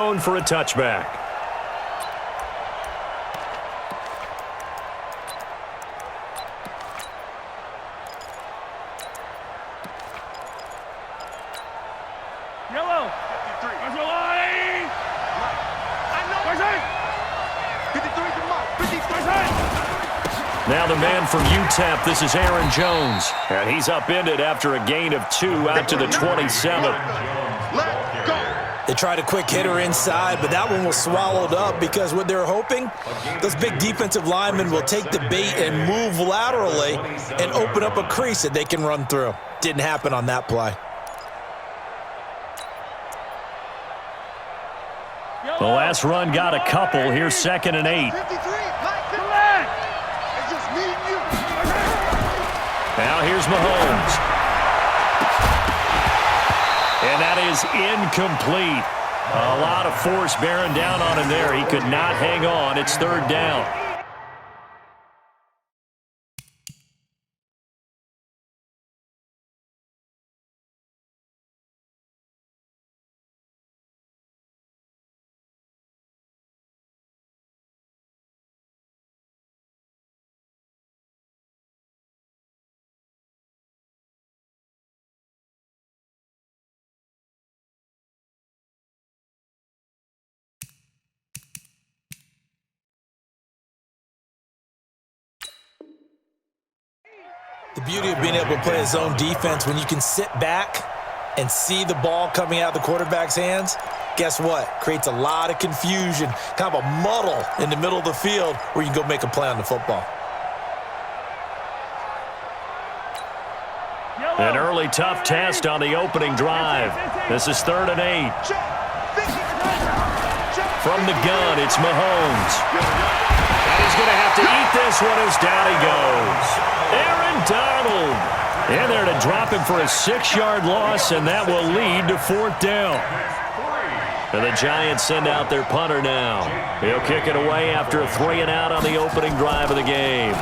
For a touchback. Yellow. 53. There's a line. I know. 53. Now the man from UTEP, this is Aaron Jones. And he's upended after a gain of 2 out to the 27. They tried a quick hitter inside, but that one was swallowed up because what they're hoping, those big defensive linemen will take the bait and move laterally and open up a crease that they can run through. Didn't happen on that play. The last run got a couple. Here's 2nd and 8. Now here's Mahomes. And that is incomplete. A lot of force bearing down on him there. He could not hang on. It's 3rd down. The beauty of being able to play a zone defense, when you can sit back and see the ball coming out of the quarterback's hands, guess what? Creates a lot of confusion, kind of a muddle in the middle of the field where you can go make a play on the football. An early tough test on the opening drive. This is 3rd and 8. From the gun, it's Mahomes. And he's going to have to eat this one as down he goes. Aaron Donald in there to drop him for a 6-yard loss, and that will lead to 4th down. And the Giants send out their punter now. He'll kick it away after a 3-and-out on the opening drive of the game.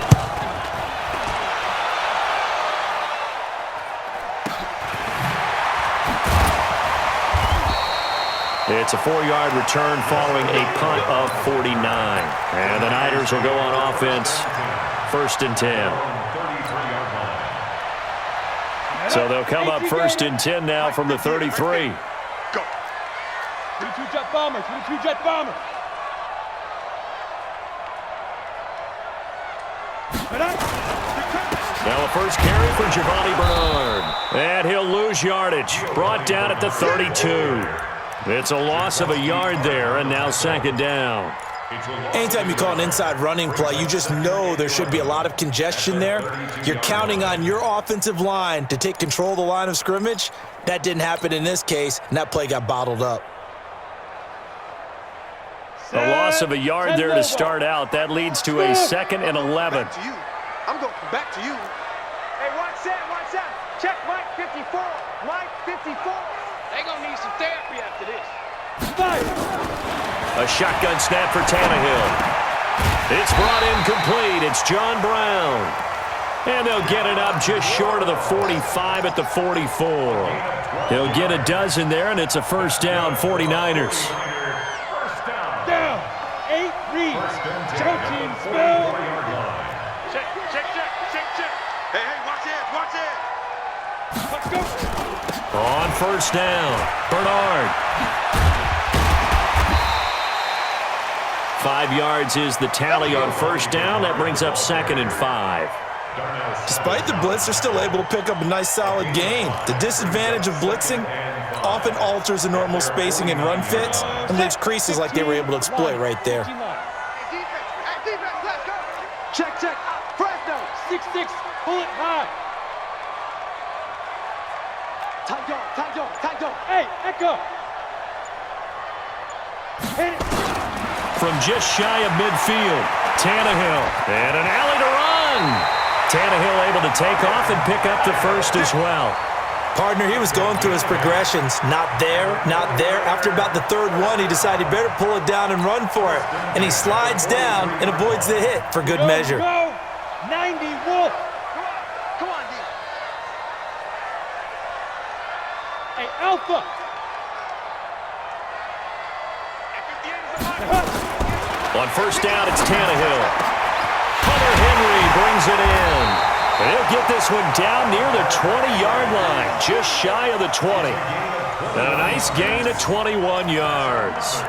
It's a 4-yard return following a punt of 49. And the Niners will go on offense, 1st and 10. So they'll come up 1st and 10 now from the 33. Go. 22 Jet Bombers. 22 Jet Bombers. Now a first carry for Giovanni Bernard. And he'll lose yardage. Brought down at the 32. It's a loss of a yard there, and now 2nd down. Anytime you call an inside running play, you just know there should be a lot of congestion there. You're counting on your offensive line to take control of the line of scrimmage. That didn't happen in this case, and that play got bottled up. A loss of a yard there to start out. That leads to a 2nd and 11. Back to you. I'm going back to you. Hey, watch that. Check Mike 54. Mike 54. They're going to need some therapy after this. A shotgun snap for Tannehill. It's brought in complete. It's John Brown. And they'll get it up just short of the 45 at the 44. He'll get a dozen there, and it's a 1st down, 49ers. Down. 8 reads. Choking spell. Check. Hey, watch it. Let's go. On 1st down, Bernard. 5 yards is the tally on 1st down. That brings up 2nd and 5. Despite the blitz, they're still able to pick up a nice solid gain. The disadvantage of blitzing often alters the normal spacing and run fits and leaves creases like they were able to exploit right there. Check. Fresno. 6-6. Pull it high. Tight dog. Hey, Echo. Hit it. From just shy of midfield, Tannehill. And an alley to run. Tannehill able to take off and pick up the 1st as well. Partner, he was going through his progressions. Not there. After about the 3rd one, he decided he better pull it down and run for it. And he slides down and avoids the hit for good measure. Go. 90 Wolf. Come on, D. Hey, Alpha. On first down, it's Tannehill. Hunter Henry brings it in. And he'll get this one down near the 20-yard line, just shy of the 20. And a nice gain of 21 yards.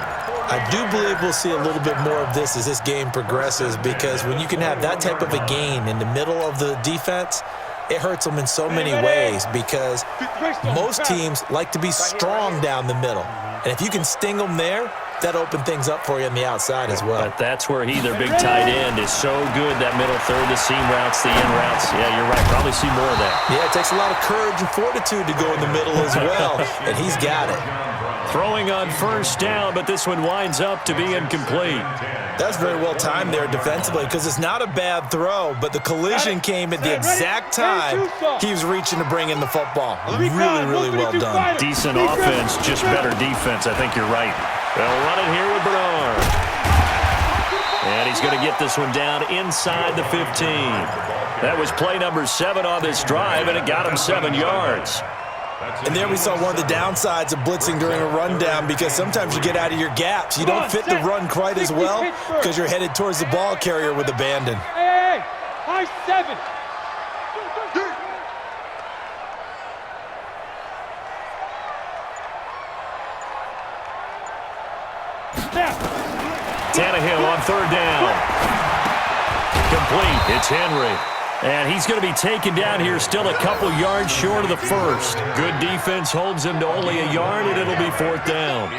I do believe we'll see a little bit more of this as this game progresses, because when you can have that type of a gain in the middle of the defense, it hurts them in so many ways, because most teams like to be strong down the middle. And if you can sting them there, that opens things up for you on the outside as well. But that's where their big tight end, is so good, that middle third, the seam routes, the in routes. Yeah, you're right. Probably see more of that. Yeah, it takes a lot of courage and fortitude to go in the middle as well, and he's got it. Throwing on first down, but this one winds up to be incomplete. That's very well timed there defensively, because it's not a bad throw, but the collision came at the exact time he was reaching to bring in the football. Really, really well done. Decent offense, just better defense. I think you're right. They'll run it here with Bernard. And he's going to get this one down inside the 15. That was play number 7 on this drive, and it got him 7 yards. And there we saw one of the downsides of blitzing during a rundown, because sometimes you get out of your gaps. You don't fit the run quite as well because you're headed towards the ball carrier with abandon. Hey, high 7. Tannehill on third down. Complete. It's Henry. And he's going to be taken down here, still a couple yards short of the first. Good defense holds him to only a yard, and it'll be fourth down.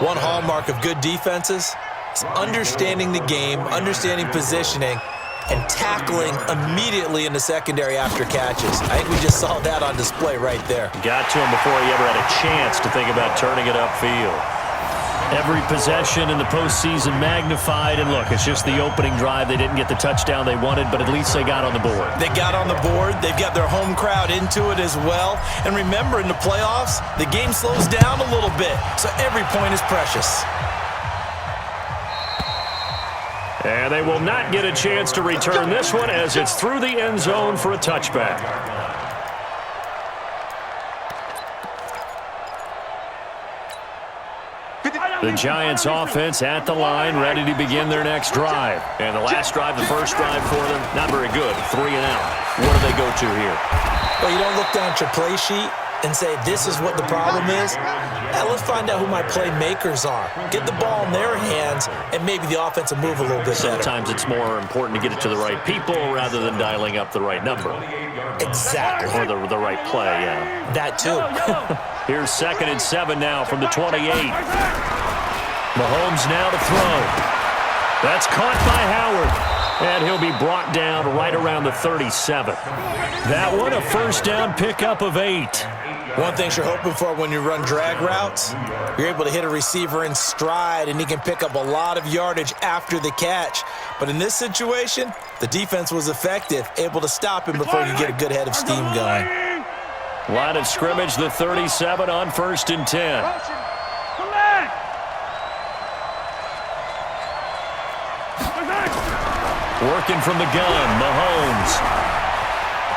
One hallmark of good defenses is understanding the game, understanding positioning, and tackling immediately in the secondary after catches. I think we just saw that on display right there. Got to him before he ever had a chance to think about turning it upfield. Every possession in the postseason magnified, and look, it's just the opening drive. They didn't get the touchdown they wanted, but at least they got on the board. They got on the board. They've got their home crowd into it as well. And remember, in the playoffs, the game slows down a little bit, so every point is precious. And they will not get a chance to return this one, as it's through the end zone for a touchback. The Giants offense at the line, ready to begin their next drive. And the last drive, the first drive for them, not very good. 3 and out. What do they go to here? Well, you don't look down at your play sheet and say, this is what the problem is. Now, let's find out who my playmakers are. Get the ball in their hands, and maybe the offense will move a little bit better. Sometimes it's more important to get it to the right people rather than dialing up the right number. Exactly. Or the right play, yeah. That too. Here's 2nd and 7 now from the 28. Mahomes now to throw. That's caught by Howard. And he'll be brought down right around the 37. That one, a first down pickup of 8. One thing you're hoping for when you run drag routes, you're able to hit a receiver in stride, and he can pick up a lot of yardage after the catch. But in this situation, the defense was effective, able to stop him before you get a good head of steam going. Line of scrimmage, the 37 on 1st and 10. Working from the gun, Mahomes.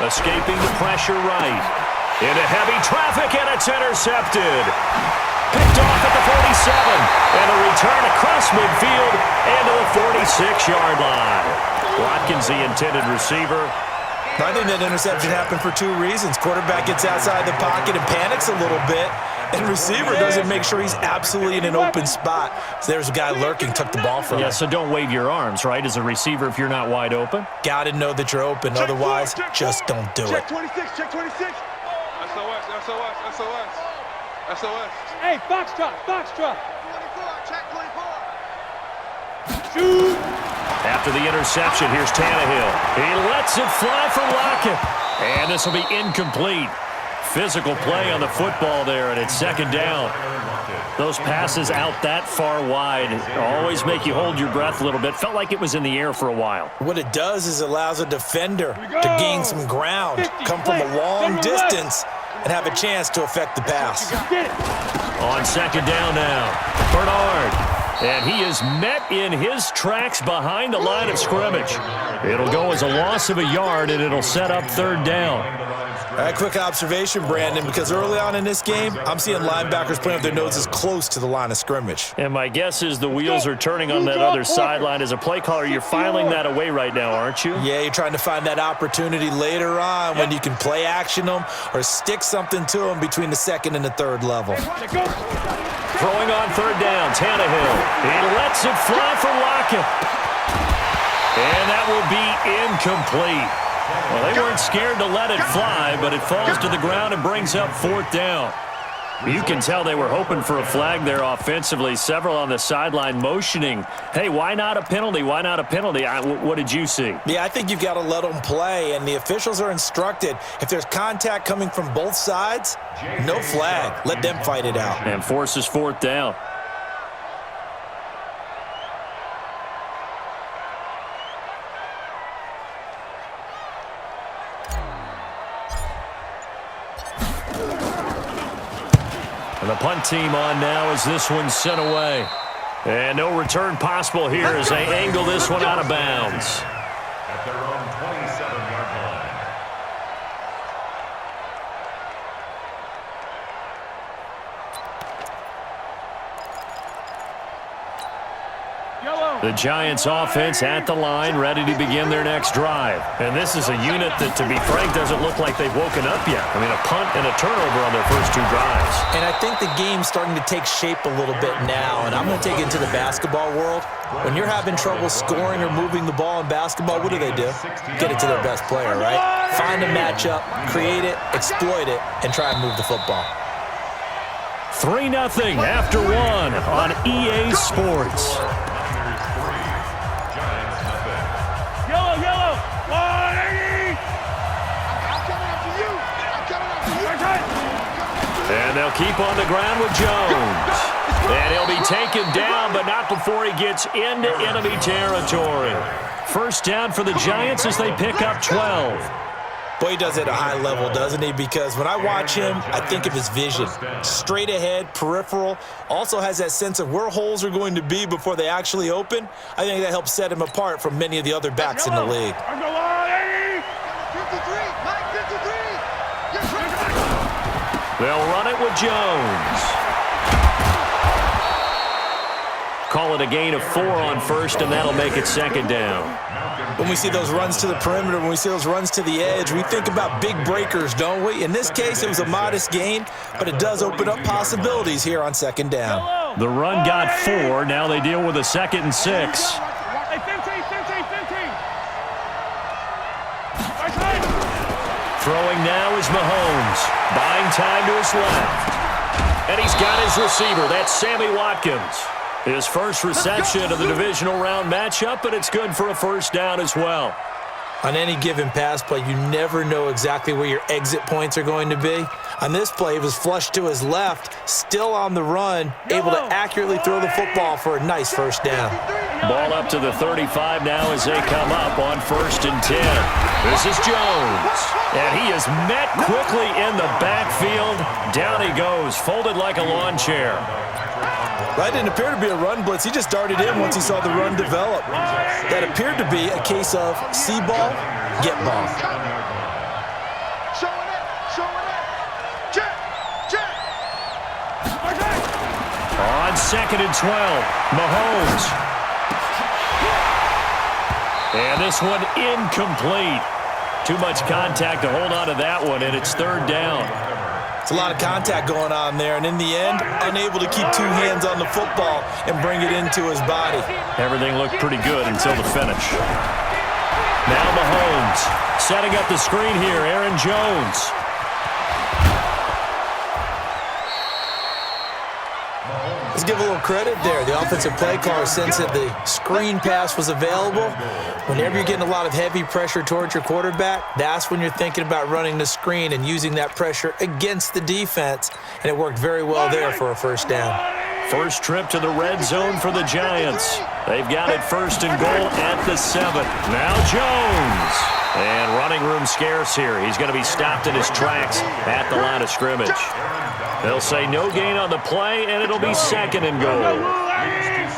Escaping the pressure right. Into heavy traffic, and it's intercepted. Picked off at the 47. And a return across midfield and to the 46-yard line. Watkins, the intended receiver. I think that interception happened for 2 reasons. Quarterback gets outside the pocket and panics a little bit, and receiver doesn't make sure he's absolutely in an open spot. So there's a guy lurking, took the ball from him. Yeah, so don't wave your arms, right, as a receiver if you're not wide open? Got to know that you're open. Otherwise, just don't do it. Check 26, check 26. SOS, SOS, SOS. SOS. Hey, Foxtrot, Foxtrot. 24, check 24. Shoot. After the interception, here's Tannehill. He lets it fly for Lockett. And this will be incomplete. Physical play on the football there, and it's 2nd down. Those passes out that far wide always make you hold your breath a little bit. Felt like it was in the air for a while. What it does is it allows a defender to gain some ground, come from a long distance, and have a chance to affect the pass. On 2nd down now, Bernard. And he is met in his tracks behind the line of scrimmage. It'll go as a loss of a yard, and it'll set up 3rd down. Quick observation, Brandon, because early on in this game, I'm seeing linebackers playing with their noses close to the line of scrimmage. And my guess is the wheels are turning on that other sideline. As a play caller, you're filing that away right now, aren't you? Yeah, you're trying to find that opportunity later on when you can play action them or stick something to them between the second and the third level. Throwing on third down, Tannehill. He lets it fly for Lockett. And that will be incomplete. Well, they weren't scared to let it fly, but it falls to the ground and brings up fourth down. You can tell they were hoping for a flag there offensively. Several on the sideline motioning, hey, why not a penalty? Why not a penalty? What did you see? Yeah, I think you've got to let them play, and the officials are instructed, if there's contact coming from both sides, no flag. Let them fight it out. And forces fourth down. The punt team on now as this one's sent away. And no return possible here as they angle this one out of bounds. At their own 27-yard line. The Giants offense at the line, ready to begin their next drive. And this is a unit that, to be frank, doesn't look like they've woken up yet. I mean, a punt and a turnover on their first two drives. And I think the game's starting to take shape a little bit now, and I'm going to take it into the basketball world. When you're having trouble scoring or moving the ball in basketball, what do? Get it to their best player, right? Find a matchup, create it, exploit it, and try and move the football. 3-0 after one on EA Sports. Yellow. 180. And they'll keep on the ground with Jones. And he'll be taken down, but not before he gets into enemy territory. First down for the Giants as they pick up 12. Boy, he does it at a high level, doesn't he? Because when I watch him, I think of his vision. Straight ahead, peripheral. Also has that sense of where holes are going to be before they actually open. I think that helps set him apart from many of the other backs in the league. They'll run it with Jones. Call it a gain of 4 on first, and that'll make it second down. When we see those runs to the perimeter, when we see those runs to the edge, we think about big breakers, don't we? In this case, it was a modest gain, but it does open up possibilities here on second down. The run got 4. Now they deal with a 2nd and 6. Hey, 15. Throwing now is Mahomes. Buying time to his left. And he's got his receiver. That's Sammy Watkins. His first reception of the divisional round matchup, but it's good for a first down as well. On any given pass play, you never know exactly where your exit points are going to be. On this play, it was flushed to his left, still on the run, able to accurately throw the football for a nice first down. Ball up to the 35 now as they come up on 1st and 10. This is Jones. And he is met quickly in the backfield. Down he goes, folded like a lawn chair. That didn't appear to be a run blitz. He just darted in once he saw the run develop. That appeared to be a case of see ball, get ball. On 2nd and 12, Mahomes. And this one incomplete. Too much contact to hold on to that one, and it's 3rd down. It's a lot of contact going on there, and in the end, unable to keep 2 hands on the football and bring it into his body. Everything looked pretty good until the finish. Now Mahomes setting up the screen here, Aaron Jones. Let's give a little credit there. The offensive play caller sensed that the screen pass was available. Whenever you're getting a lot of heavy pressure towards your quarterback, that's when you're thinking about running the screen and using that pressure against the defense. And it worked very well there for a first down. First trip to the red zone for the Giants. They've got it 1st and goal at the 7. Now Jones. And running room scarce here. He's going to be stopped in his tracks at the line of scrimmage. They'll say no gain on the play, and it'll be 2nd and goal.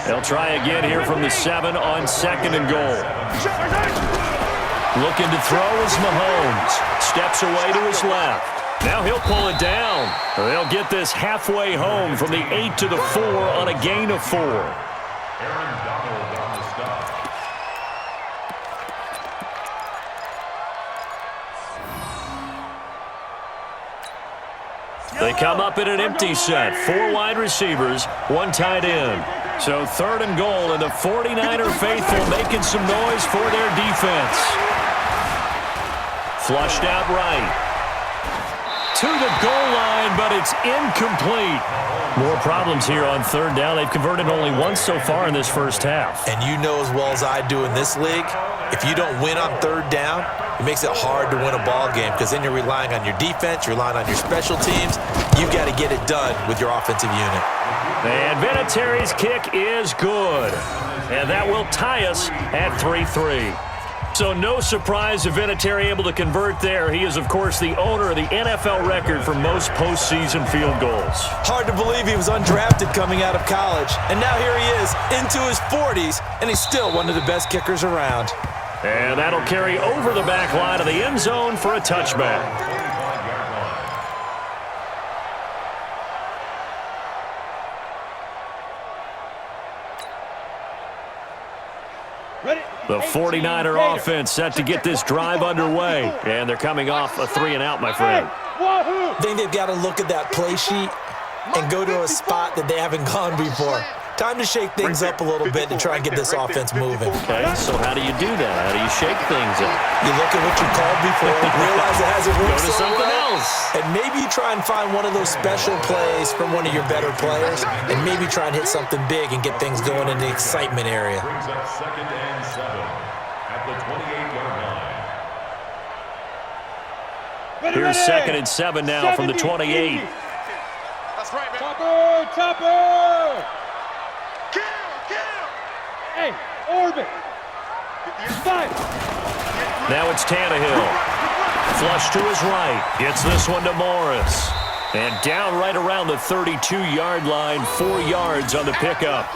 They'll try again here from the 7 on 2nd and goal. Looking to throw is Mahomes. Steps away to his left. Now he'll pull it down. They'll get this halfway home from the 8 to the 4 on a gain of 4. Aaron Donald on the stop. They come up in an empty set. 4 wide receivers, 1 tight end. So 3rd and goal, and the 49er faithful making some noise for their defense. Flushed out right. To the goal line, but it's incomplete. More problems here on 3rd down. They've converted only once so far in this first half. And you know as well as I do in this league, if you don't win on 3rd down, it makes it hard to win a ball game because then you're relying on your defense, you're relying on your special teams. You've got to get it done with your offensive unit. And Vinatieri's kick is good. And that will tie us at 3-3. So no surprise if Vinatieri able to convert there. He is, of course, the owner of the NFL record for most postseason field goals. Hard to believe he was undrafted coming out of college. And now here he is into his 40s, and he's still one of the best kickers around. And that'll carry over the back line of the end zone for a touchback. The 49er offense set to get this drive underway. And they're coming off a 3-and-out, my friend. I think they've got to look at that play sheet and go to a spot that they haven't gone before. Time to shake things up a little bit to try and get this offense moving. Okay, so how do you do that? How do you shake things up? You look at what you called before, realize it hasn't worked. Go to something else. And maybe you try and find one of those special plays from one of your better players, and maybe try and hit something big and get things going in the excitement area. Brings up 2nd and 7 at the 28-yard line. Here's 2nd and 7 now from the 28. That's right, man. Chopper! Kill! Hey, orbit! Five! Now it's Tannehill. Flush to his right. Gets this one to Morris. And down right around the 32-yard line, 4 yards on the pickup.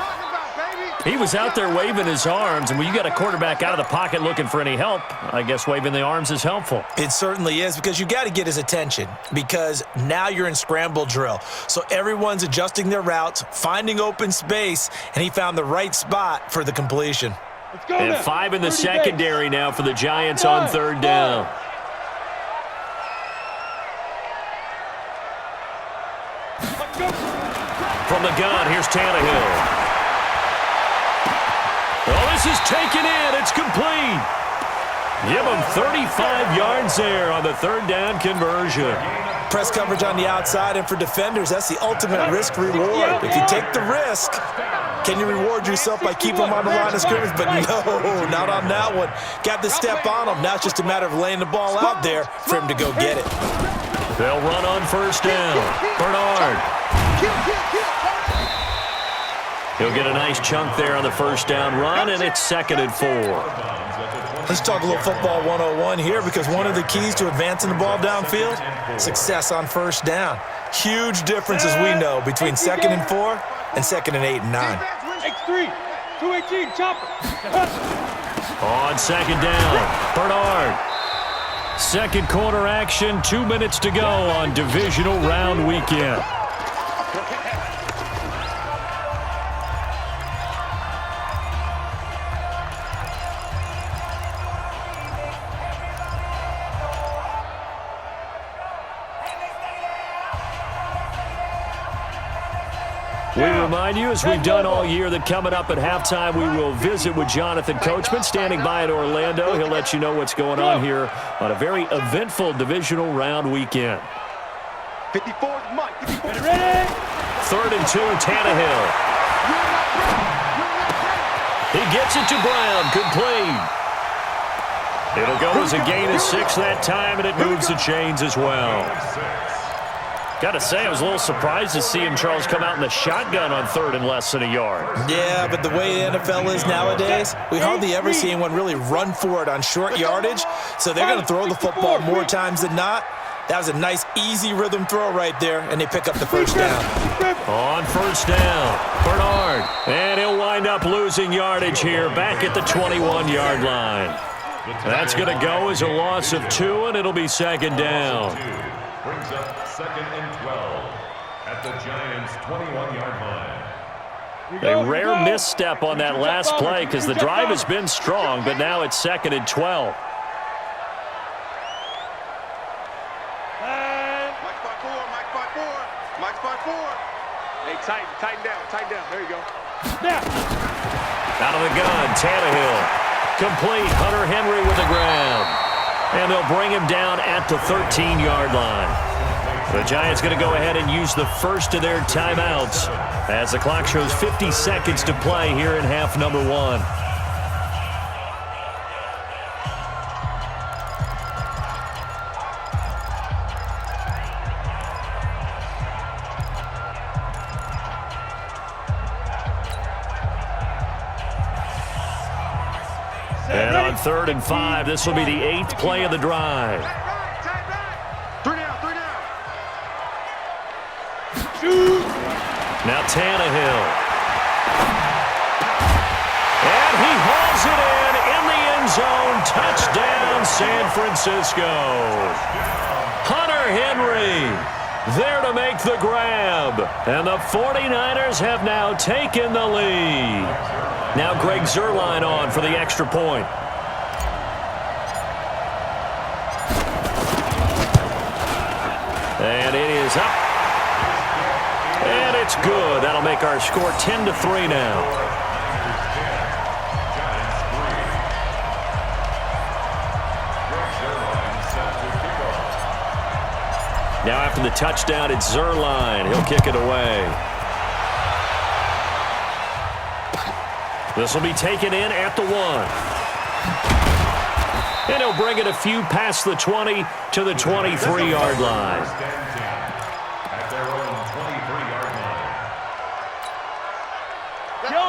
He was out there waving his arms, and when you got a quarterback out of the pocket looking for any help, I guess waving the arms is helpful. It certainly is, because you got to get his attention, because now you're in scramble drill. So everyone's adjusting their routes, finding open space, and he found the right spot for the completion. Let's go And now. 5 in the 30 secondary now for the Giants on 3rd down. Let's go. From the gun, here's Tannehill. Oh, this is taken in. It's complete. Give him 35 yards there on the 3rd down conversion. Press coverage on the outside, and for defenders, that's the ultimate risk-reward. If you take the risk, can you reward yourself by keeping them on the line of scrimmage? But no, not on that one. Got the step on him. Now it's just a matter of laying the ball out there for him to go get it. They'll run on 1st down. Bernard. He'll get a nice chunk there on the 1st down run, and it's 2nd and 4. Let's talk a little football 101 here, because one of the keys to advancing the ball downfield, success on 1st down. Huge difference, as we know, between 2nd and 4 and 2nd and 8 and 9. X3, 218, chopper. On 2nd down, Bernard. 2nd quarter action, 2 minutes to go on divisional round weekend. We remind you, as we've done all year, that coming up at halftime, we will visit with Jonathan Coachman, standing by in Orlando. He'll let you know what's going on here on a very eventful divisional round weekend. 54 Mike. Ready? 3rd and 2, Tannehill. He gets it to Brown, complete. It'll go as a gain of 6 that time, and it moves the chains as well. Got to say, I was a little surprised to see him, Charles, come out in the shotgun on 3rd and less than a yard. Yeah, but the way the NFL is nowadays, we hardly ever see anyone really run for it on short yardage, so they're going to throw the football more times than not. That was a nice, easy rhythm throw right there, and they pick up the 1st down. On 1st down, Bernard. And he'll wind up losing yardage here back at the 21-yard line. That's going to go as a loss of 2, and it'll be second down. Brings up 2nd and 12 at the Giants' 21-yard line. A rare misstep on that last play because the drive has been strong, but now it's 2nd and 12. Mike's by 4. Hey, tighten down. There you go. Out of the gun, Tannehill. Complete. Hunter Henry with the ground. And they'll bring him down at the 13-yard line. The Giants going to go ahead and use the first of their timeouts as the clock shows 50 seconds to play here in half number 1. And on 3rd and 5, this will be the 8th play of the drive. Three down. Now Tannehill. And he hauls it in the end zone. Touchdown, San Francisco. Hunter Henry there to make the grab. And the 49ers have now taken the lead. Now Greg Zuerlein on for the extra point. And it is up. And it's good. That'll make our score 10-3 now. Now after the touchdown, it's Zuerlein. He'll kick it away. This will be taken in at the 1. And he'll bring it a few past the 20 to the 23-yard line. At their own 23-yard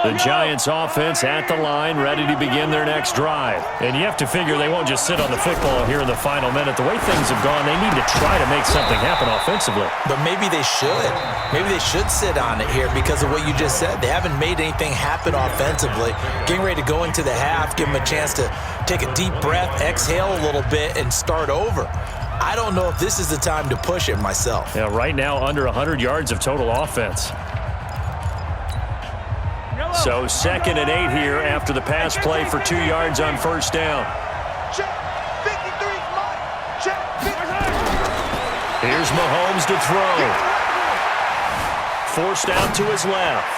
line. The Giants offense at the line, ready to begin their next drive. And you have to figure they won't just sit on the football here in the final minute. The way things have gone, they need to try to make something happen offensively. But maybe they should. Maybe they should sit on it here because of what you just said. They haven't made anything happen offensively. Getting ready to go into the half, give them a chance to take a deep breath, exhale a little bit, and start over. I don't know if this is the time to push it myself. Yeah, right now under 100 yards of total offense. So 2nd and 8 here after the pass play for 2 yards on first down. Check. 53, Mike. Check. 53. Here's Mahomes to throw. Forced out to his left.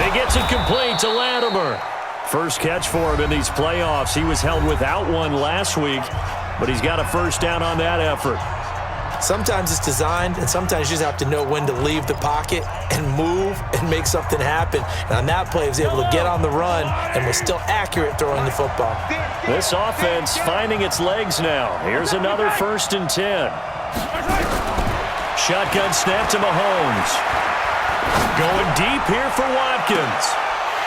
He gets it complete to Latimer. First catch for him in these playoffs. He was held without one last week, but he's got a first down on that effort. Sometimes it's designed, and sometimes you just have to know when to leave the pocket and move and make something happen. And on that play, he was able to get on the run and was still accurate throwing the football. This offense finding its legs now. Here's another 1st and 10. Shotgun snap to Mahomes. Going deep here for Watkins.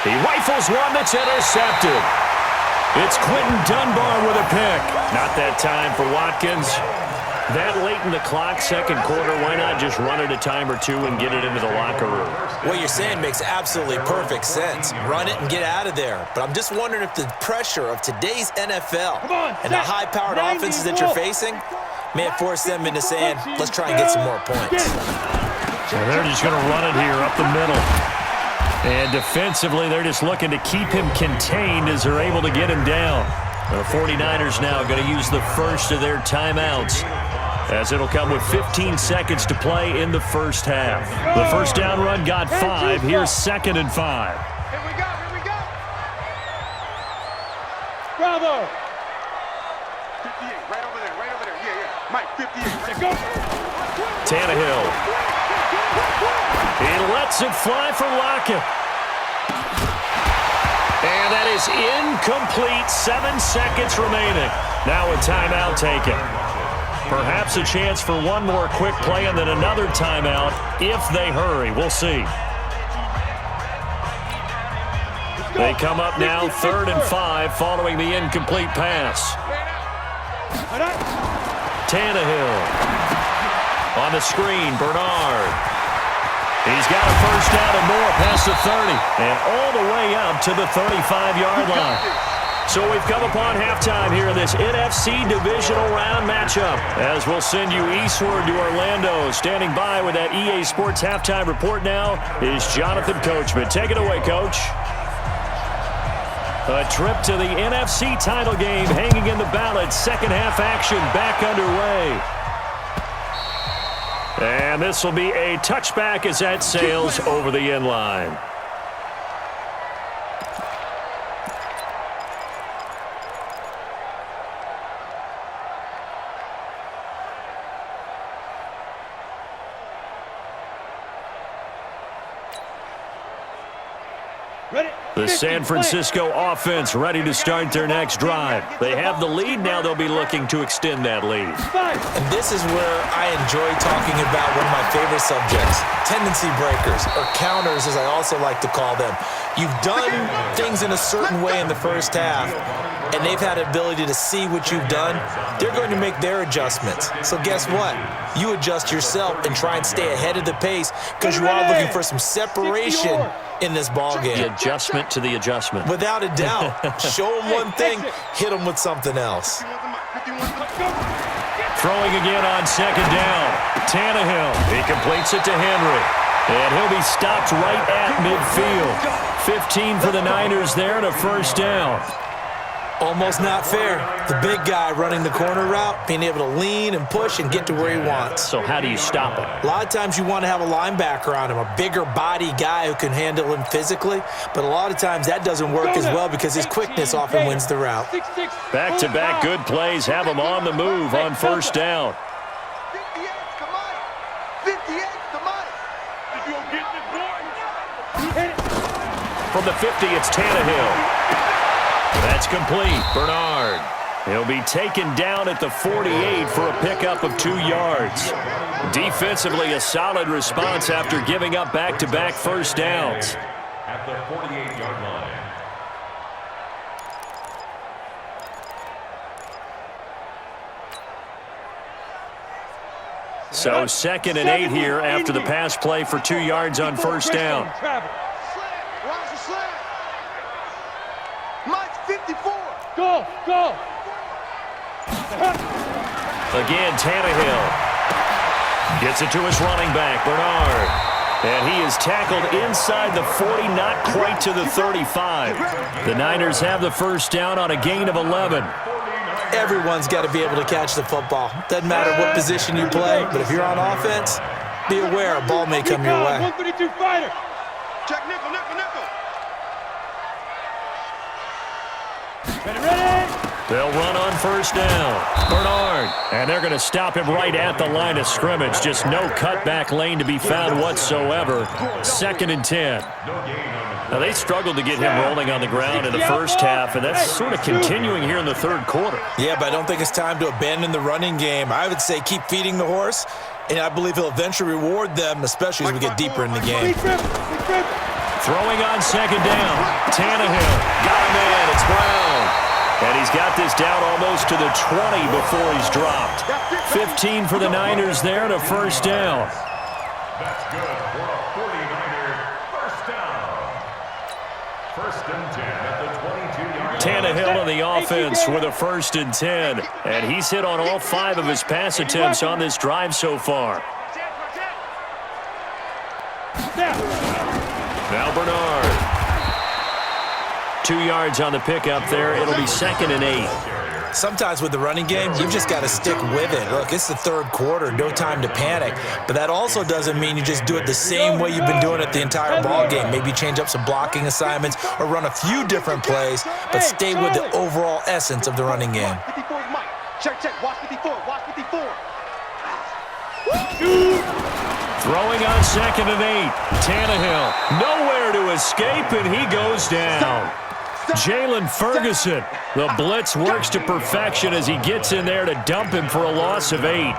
He rifles one that's intercepted. It's Quentin Dunbar with a pick. Not that time for Watkins. That late in the clock, second quarter, why not just run it a time or two and get it into the locker room? What you're saying makes absolutely perfect sense. Run it and get out of there. But I'm just wondering if the pressure of today's NFL and the high-powered offenses that you're facing may have forced them into saying, let's try and get some more points. So they're just going to run it here up the middle. And defensively, they're just looking to keep him contained as they're able to get him down. The 49ers now going to use the first of their timeouts, as it'll come with 15 seconds to play in the first half. The first down run got 5. Here's 2nd and 5. Here we go. Bravo. 58, right over there. Yeah. Mike, 58. Go. Tannehill. He lets it fly for Lockett. And that is incomplete. 7 seconds remaining. Now a timeout taken. Perhaps a chance for one more quick play and then another timeout if they hurry. We'll see. They come up now 3rd and 5 following the incomplete pass. Tannehill. On the screen, Bernard. He's got a first down and more past the 30 and all the way up to the 35-yard line. So we've come upon halftime here in this NFC divisional round matchup. As we'll send you eastward to Orlando. Standing by with that EA Sports halftime report now is Jonathan Coachman. Take it away, Coach. A trip to the NFC title game hanging in the balance. Second half action back underway. And this will be a touchback as that sails over the end line. The San Francisco offense ready to start their next drive. They have the lead. Now they'll be looking to extend that lead. And this is where I enjoy talking about one of my favorite subjects, tendency breakers, or counters as I also like to call them. You've done things in a certain way in the first half, and they've had the ability to see what you've done. They're going to make their adjustments. So guess what? You adjust yourself and try and stay ahead of the pace because you are looking for some separation in this ball game. The adjustment to the adjustment. Without a doubt. Show them one thing, hit them with something else. Throwing again on second down. Tannehill. He completes it to Henry. And he'll be stopped right at midfield. 15 for the Niners there and a first down. Almost not fair. The big guy running the corner route, being able to lean and push and get to where he wants. So how do you stop it? A lot of times you want to have a linebacker on him, a bigger body guy who can handle him physically. But a lot of times that doesn't work as well because his quickness often wins the route. Back-to-back good plays have him on the move on first down. 58, come on. 58, come on. You gonna get this, boy? From the 50, it's Tannehill. That's complete. Bernard. He'll be taken down at the 48 for a pickup of 2 yards. Defensively, a solid response after giving up back-to-back first downs. At the 48-yard line. So 2nd and 8 here after the pass play for 2 yards on first down. Slant. Watch the slant. Mike 54. Go. Again, Tannehill gets it to his running back, Bernard. And he is tackled inside the 40, not quite to the 35. The Niners have the first down on a gain of 11. Everyone's got to be able to catch the football. Doesn't matter what position you play, but if you're on offense, be aware a ball may come your way. 132 fighter. Check nickel. Ready. They'll run on first down. Bernard. And they're going to stop him right at the line of scrimmage. Just no cutback lane to be found whatsoever. 2nd and 10. Now, they struggled to get him rolling on the ground in the first half, and that's sort of continuing here in the third quarter. Yeah, but I don't think it's time to abandon the running game. I would say keep feeding the horse, and I believe he'll eventually reward them, especially as we get deeper in the game. Throwing on second down. Tannehill. Got him in. It's Brown. And he's got this down almost to the 20 before he's dropped. 15 for the Niners there and a first down. That's good for a 49er first down. 1st and 10 at the 22-yard line. Tannehill on the offense with a 1st and 10. And he's hit on all 5 of his pass attempts on this drive so far. Now Bernard. 2 yards on the pickup there. It'll be 2nd and 8. Sometimes with the running game, you've just got to stick with it. Look, it's the third quarter, no time to panic. But that also doesn't mean you just do it the same way you've been doing it the entire ball game. Maybe change up some blocking assignments or run a few different plays, but stay with the overall essence of the running game. 54 is Mike. Check. Watch 54. Throwing on 2nd and 8. Tannehill nowhere to escape, and he goes down. Jalen Ferguson. The blitz works to perfection as he gets in there to dump him for a loss of 8.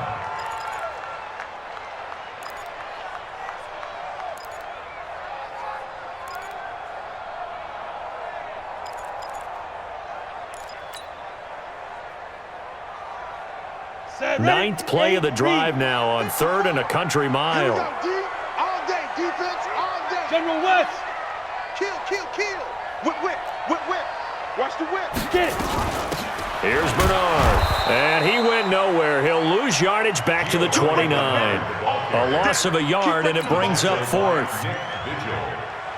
Ninth play of the drive now on 3rd and a country mile. All day, defense, all day. General West. Kill. Whip. Watch the whip. Get it. Here's Bernard, and he went nowhere. He'll lose yardage back to the 29. A loss of a yard, and it brings up fourth.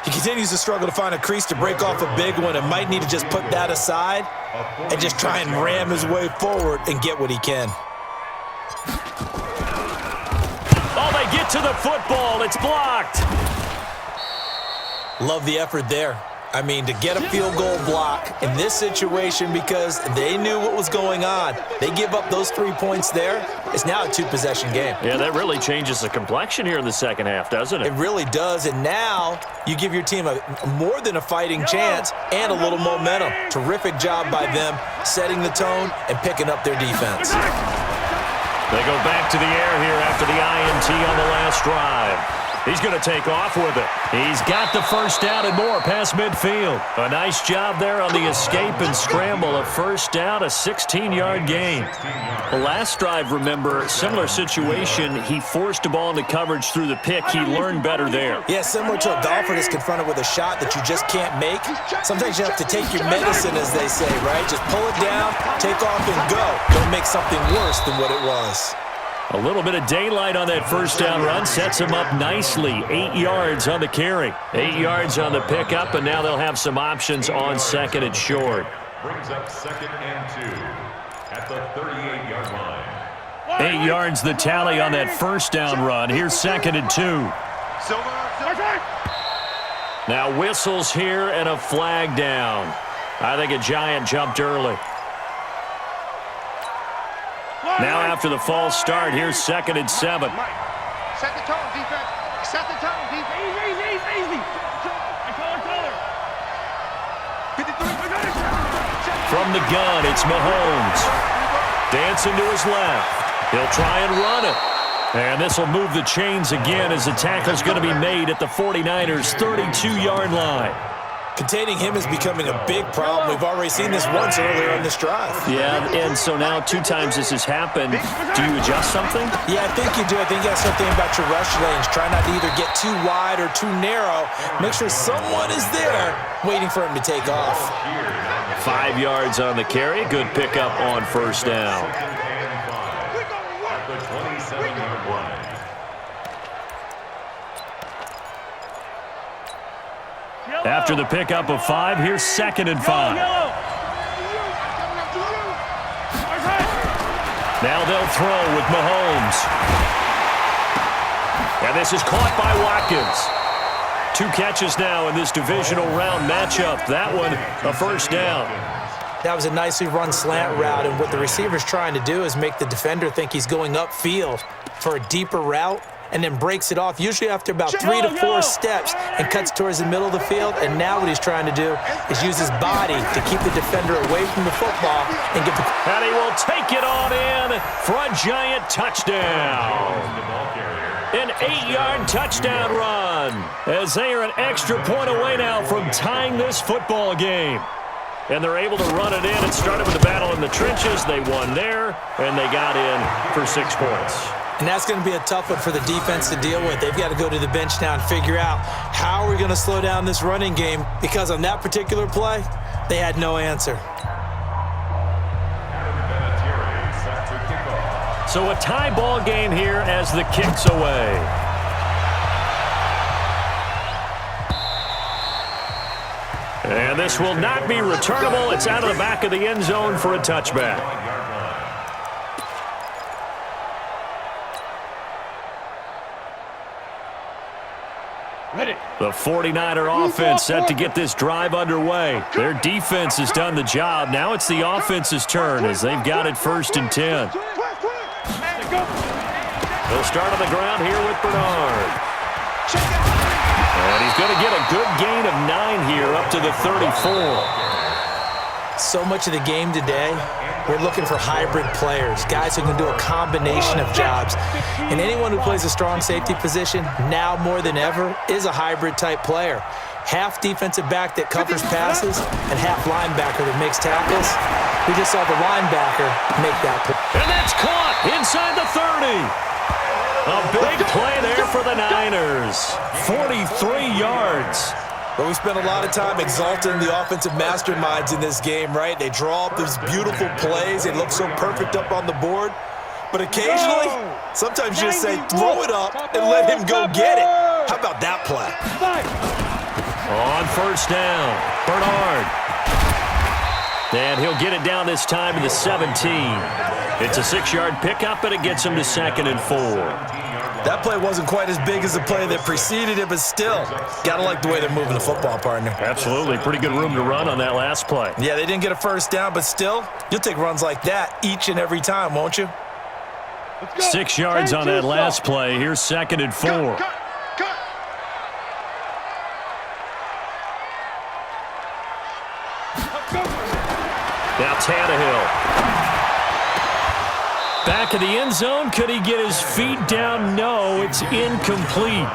He continues to struggle to find a crease to break off a big one and might need to just put that aside and just try and ram his way forward and get what he can. Oh, they get to the football. It's blocked. Love the effort there. I mean, to get a field goal block in this situation because they knew what was going on. They give up those 3 points there. It's now a two-possession game. Yeah, that really changes the complexion here in the second half, doesn't it? It really does, and now you give your team more than a fighting chance and a little momentum. Terrific job by them setting the tone and picking up their defense. They go back to the air here after the INT on the last drive. He's going to take off with it. He's got the first down and more past midfield. A nice job there on the escape and scramble. A first down, a 16-yard gain. The last drive, remember, similar situation. He forced the ball into coverage through the pick. He learned better there. Yeah, similar to a golfer that's confronted with a shot that you just can't make. Sometimes you have to take your medicine, as they say, right? Just pull it down, take off, and go. Don't make something worse than what it was. A little bit of daylight on that first down run sets him up nicely. 8 yards on the carry. 8 yards on the pickup, and now they'll have some options on second and short. Brings up 2nd and 2 at the 38-yard line. 8 yards the tally on that first down run. Here's 2nd and 2. Now whistles here and a flag down. I think a Giant jumped early. Now after the false start, here's 2nd and 7. Set the tone, defense. Set the tone, defense. Easy. Color. 53. From the gun, it's Mahomes. Dancing to his left. He'll try and run it. And this will move the chains again as the tackle's going to be made at the 49ers' 32-yard line. Containing him is becoming a big problem. We've already seen this once earlier in this drive. Yeah, and so now 2 times this has happened. Do you adjust something? Yeah, I think you do. I think you got something about your rush lanes. Try not to either get too wide or too narrow. Make sure someone is there waiting for him to take off. 5 yards on the carry. Good pickup on first down. At the 27-yard line. After the pickup of 5, here's 2nd and 5. Now they'll throw with Mahomes. And this is caught by Watkins. 2 catches now in this divisional round matchup. That one, a first down. That was a nicely run slant route, and what the receiver's trying to do is make the defender think he's going upfield for a deeper route, and then breaks it off, usually after about 3 to 4 steps, and cuts towards the middle of the field. And now what he's trying to do is use his body to keep the defender away from the football and get the... And he will take it on in for a Giant touchdown. An 8-yard touchdown run, as they are an extra point away now from tying this football game. And they're able to run it in. It started with the battle in the trenches. They won there, and they got in for 6 points. And that's going to be a tough one for the defense to deal with. They've got to go to the bench now and figure out how are we going to slow down this running game, because on that particular play, they had no answer. So a tie ball game here as the kick's away. And this will not be returnable. It's out of the back of the end zone for a touchback. The 49er offense set to get this drive underway. Their defense has done the job. Now it's the offense's turn as they've got it 1st and 10. They'll start on the ground here with Bernard. And he's going to get a good gain of 9 here up to the 34. So much of the game today, we're looking for hybrid players, guys who can do a combination of jobs. And anyone who plays a strong safety position, now more than ever, is a hybrid-type player. Half defensive back that covers passes and half linebacker that makes tackles. We just saw the linebacker make that play. And that's caught inside the 30. A big play there for the Niners. 43 yards. But we spent a lot of time exalting the offensive masterminds in this game, right? They draw up these beautiful plays. They look so perfect up on the board. But occasionally, sometimes you just say, throw it up and let him go get it. How about that play? On first down, Bernard. And he'll get it down this time to the 17. It's a 6-yard pickup, and it gets him to 2nd and 4. That play wasn't quite as big as the play that preceded it, but still, got to like the way they're moving the football, partner. Absolutely. Pretty good room to run on that last play. Yeah, they didn't get a first down, but still, you'll take runs like that each and every time, won't you? 6 yards on that last play. Here's 2nd and 4. Cut. Now Tannehill. Back of the end zone. Could he get his feet down? No, it's incomplete.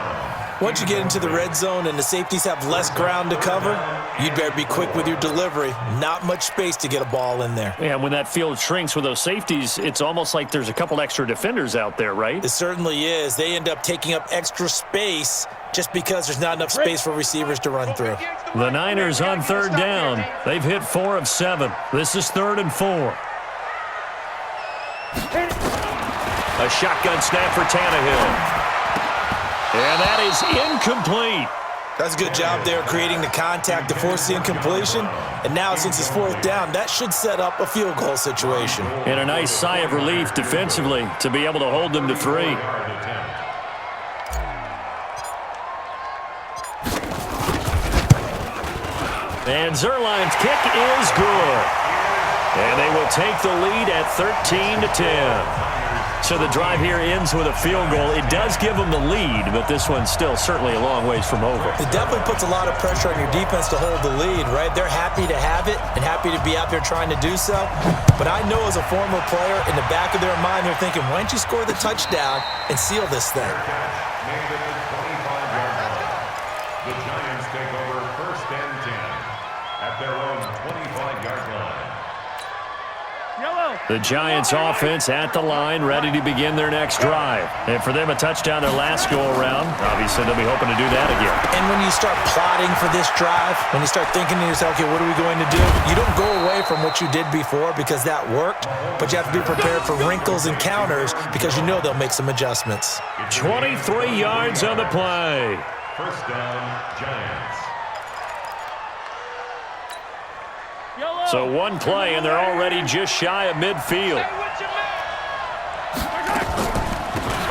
Once you get into the red zone and the safeties have less ground to cover, you'd better be quick with your delivery. Not much space to get a ball in there. Yeah, when that field shrinks with those safeties, it's almost like there's a couple extra defenders out there, right? It certainly is. They end up taking up extra space just because there's not enough space for receivers to run through. The Niners on 3rd down. They've hit 4 of 7. This is 3rd and 4. A shotgun snap for Tannehill. And that is incomplete. That's a good job there creating the contact to force the incompletion. And now since it's 4th down, that should set up a field goal situation. And a nice sigh of relief defensively to be able to hold them to 3. And Zerline's kick is good. And they will take the lead at 13-10. So the drive here ends with a field goal. It does give them the lead, but this one's still certainly a long ways from over. It definitely puts a lot of pressure on your defense to hold the lead, right? They're happy to have it and happy to be out there trying to do so. But I know as a former player, in the back of their mind, they're thinking, why don't you score the touchdown and seal this thing? The Giants take over 1st and 10 at their own 25-yard line. The Giants offense at the line, ready to begin their next drive. And for them, a touchdown their last go-around. Obviously, they'll be hoping to do that again. And when you start plotting for this drive, when you start thinking to yourself, okay, what are we going to do? You don't go away from what you did before because that worked, but you have to be prepared for wrinkles and counters because you know they'll make some adjustments. 23 yards on the play. 1st down, Giants. So one play, and they're already just shy of midfield.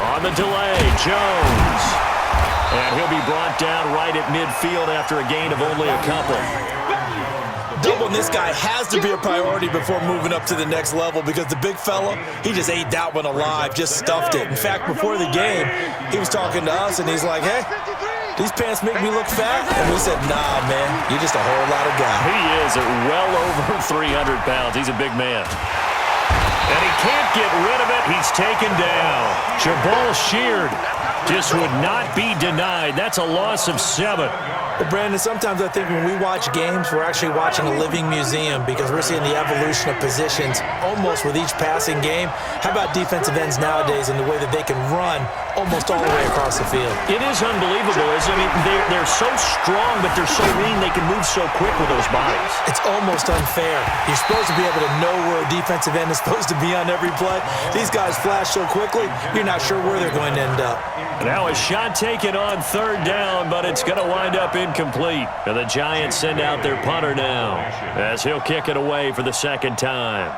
On the delay, Jones. And he'll be brought down right at midfield after a gain of only a couple. Doubling this guy has to be a priority before moving up to the next level because the big fella, he just ate that one alive, just stuffed it. In fact, before the game, he was talking to us, and he's like, hey, these pants make me look fat? And we said, nah, man, you're just a whole lot of guy. He is at well over 300 pounds. He's a big man. And he can't get rid of it. He's taken down. Jabal sheared. Just would not be denied. That's a loss of 7. Well, Brandon, sometimes I think when we watch games, we're actually watching a living museum because we're seeing the evolution of positions almost with each passing game. How about defensive ends nowadays and the way that they can run almost all the way across the field? It is unbelievable, isn't it? I mean, they're so strong, but they're so lean. They can move so quick with those bodies. It's almost unfair. You're supposed to be able to know where a defensive end is supposed to be on every play. These guys flash so quickly, you're not sure where they're going to end up. Now a shot taken on 3rd down, but it's going to wind up incomplete. And the Giants send out their punter now as he'll kick it away for the 2nd time.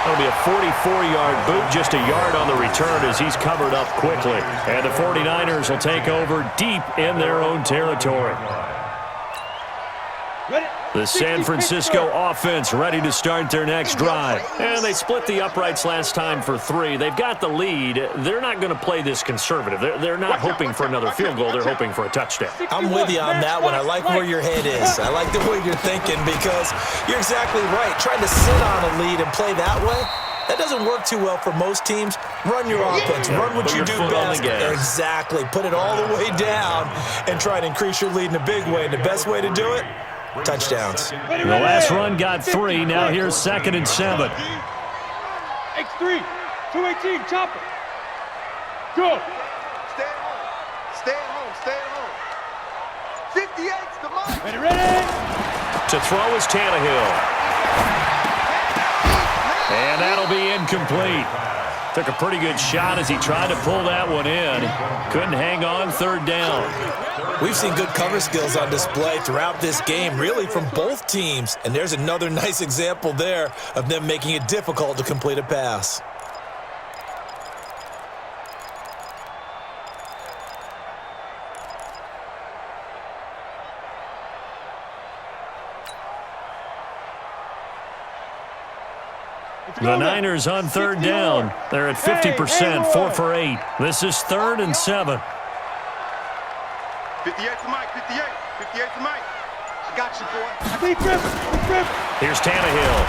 It'll be a 44-yard boot, just a yard on the return as he's covered up quickly. And the 49ers will take over deep in their own territory. The San Francisco offense ready to start their next drive. And they split the uprights last time for 3. They've got the lead. They're not going to play this conservative. They're not hoping for another field goal. They're hoping for a touchdown. I'm with you on that one. I like where your head is. I like the way you're thinking because you're exactly right. Trying to sit on a lead and play that way, that doesn't work too well for most teams. Run your offense. Run what you do best. Exactly. Put it all the way down and try to increase your lead in a big way. And the best way to do it, touchdowns. The last run got 3. Now here's 2nd and 7. X3, 218, chopper. Go. Stay at home. Stay at home. Stay at home. 58's the mark. Ready. To throw is Tannehill. And that'll be incomplete. Took a pretty good shot as he tried to pull that one in. Couldn't hang on 3rd down. We've seen good cover skills on display throughout this game, really from both teams. And there's another nice example there of them making it difficult to complete a pass. The Niners on 3rd down. They're at 50%, 4 for 8. This is 3rd and 7. 58 to Mike. 58. 58 to Mike. I got you, boy. I think Griffin. Here's Tannehill.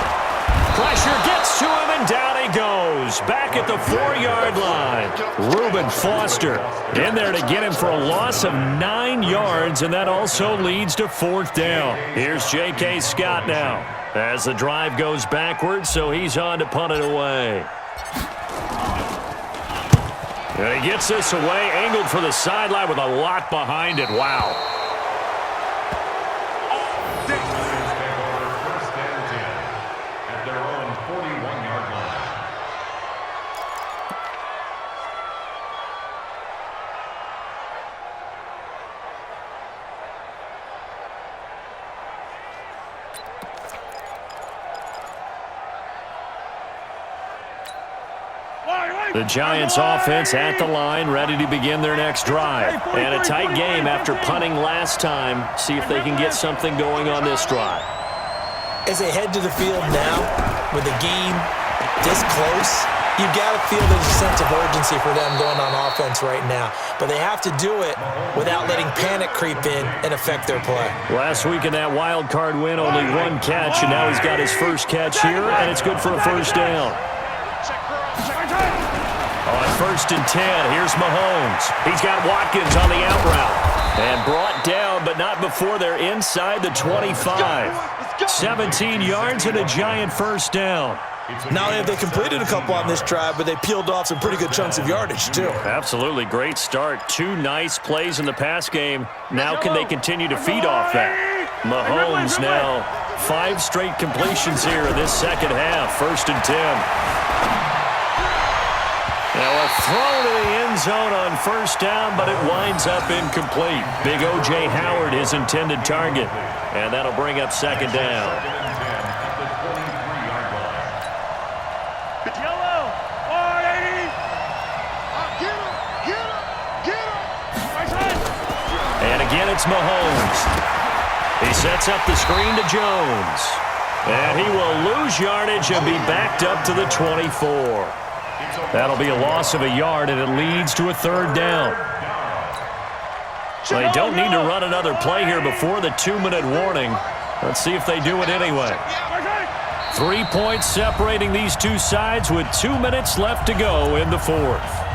Pressure gets to him, and down he goes. Back at the 4-yard line. Reuben Foster in there to get him for a loss of 9 yards, and that also leads to 4th down. Here's J.K. Scott now as the drive goes backwards, so he's on to punt it away. And he gets this away, angled for the sideline with a lot behind it. Wow. First and 10 at their own 41-yard line. The Giants offense at the line, ready to begin their next drive. And a tight game after punting last time. See if they can get something going on this drive. As they head to the field now, with the game this close, you've got to feel there's a sense of urgency for them going on offense right now. But they have to do it without letting panic creep in and affect their play. Last week in that wild card win, only 1 catch, and now he's got his first catch here, and it's good for a 1st down. On 1st and 10, here's Mahomes. He's got Watkins on the out route. And brought down, but not before they're inside the 25. 17 yards and a Giant 1st down. Not only have they completed a couple on this drive, but they peeled off some pretty good chunks of yardage, too. Absolutely great start. 2 nice plays in the pass game. Now can they continue to feed off that? Mahomes now 5 straight completions here in this 2nd half. 1st and 10. Now a throw to the end zone on 1st down, but it winds up incomplete. Big O.J. Howard, his intended target. And that'll bring up 2nd down. Yellow. 480. Get him. And again, it's Mahomes. He sets up the screen to Jones. And he will lose yardage and be backed up to the 24. That'll be a loss of a yard, and it leads to a 3rd down. They don't need to run another play here before the 2-minute warning. Let's see if they do it anyway. 3 points separating these two sides with 2 minutes left to go in the 4th.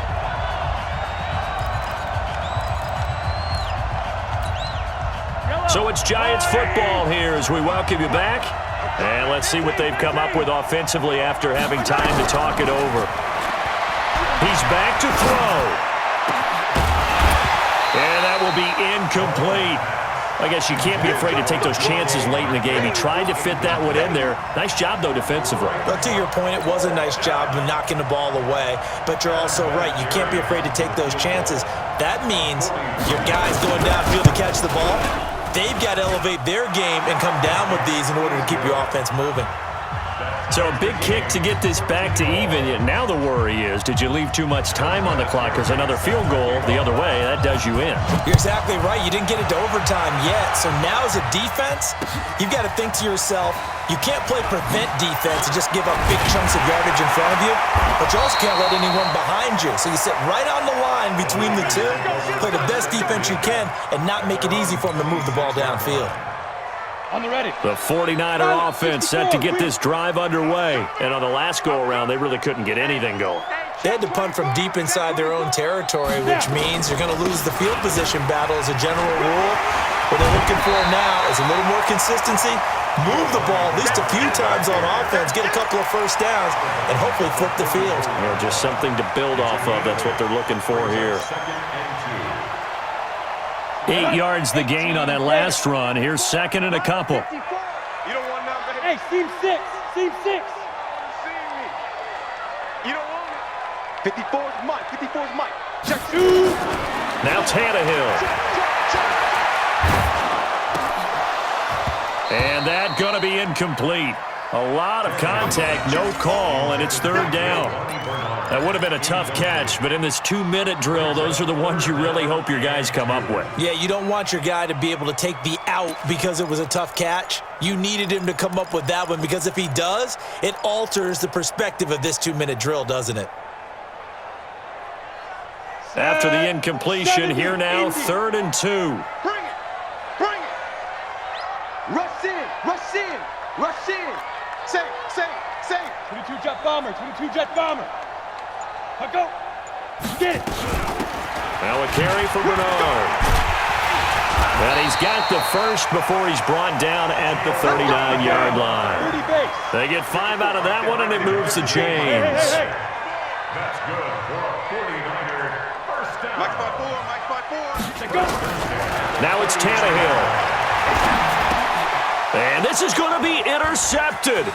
So it's Giants football here as we welcome you back. And let's see what they've come up with offensively after having time to talk it over. He's back to throw. And that will be incomplete. I guess you can't be afraid to take those chances late in the game. He tried to fit that one in there. Nice job, though, defensively. But to your point, it was a nice job of knocking the ball away. But you're also right. You can't be afraid to take those chances. That means your guys going downfield to catch the ball, they've got to elevate their game and come down with these in order to keep your offense moving. So a big kick to get this back to even. Yet now the worry is, did you leave too much time on the clock? Because another field goal the other way, that does you in. You're exactly right. You didn't get it to overtime yet. So now as a defense, you've got to think to yourself, you can't play prevent defense and just give up big chunks of yardage in front of you, but you also can't let anyone behind you. So you sit right on the line between the two, play the best defense you can, and not make it easy for them to move the ball downfield. On the ready. The 49er offense set to get this drive underway. And on the last go-around, they really couldn't get anything going. They had to punt from deep inside their own territory, which means you're going to lose the field position battle as a general rule. What they're looking for now is a little more consistency, move the ball at least a few times on offense, get a couple of first downs, and hopefully flip the field. Yeah, just something to build off of. That's what they're looking for here. 8 yards the gain on that last run. Here's second and a couple. You don't want none, baby. Hey, seam 6. Seam 6. See me. You don't want it. 54 is Mike. 54 is Mike. Check 2. Now Tannehill. And that going to be incomplete. A lot of contact, no call, and it's third down. That would have been a tough catch, but in this 2-minute drill, those are the ones you really hope your guys come up with. Yeah, you don't want your guy to be able to take the out because it was a tough catch. You needed him to come up with that one because if he does, it alters the perspective of this 2-minute drill, doesn't it? After the incompletion, here now, 3rd and 2. Bring it. Bring it. Rush in. Rush in. Rush in. Same. 22 jet bomber. 22 jet bomber. Let go. Get it. Now a carry for Bernard. And he's got the first before he's brought down at the 39-yard line. 30 base. They get 5 out of that one, and it moves the chains. Hey. That's good for a 49er first down. Mike 5-4. Mike 5-4. Let go. Now it's Tannehill. And this is going to be intercepted.